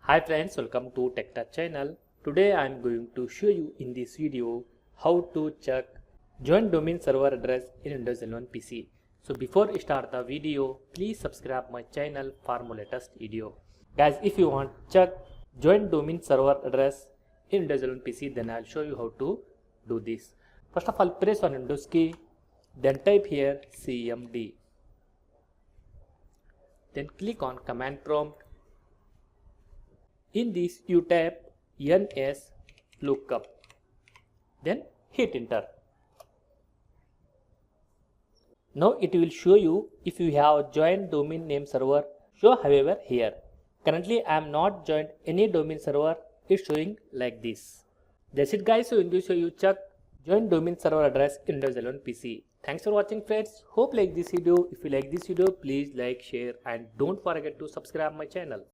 Hi friends, welcome to TechTouch channel. Today I am going to show you in this video how to check joint domain server address in Windows 11 PC. So before I start the video, please subscribe my channel for more latest video. Guys, if you want check joint domain server address in Windows 11 PC, then I'll show you how to do this. First of all, press on Windows key, then type here cmd. Then click on command prompt. In this you type ns lookup, then hit enter. Now it will show you if you have joint domain name server. Show however here. Currently I am not joined any domain server. It's showing like this. That's it guys. So in this way you check joint domain server address in Windows 11 PC. Thanks for watching friends. Hope like this video. If you like this video, please like, share and don't forget to subscribe my channel.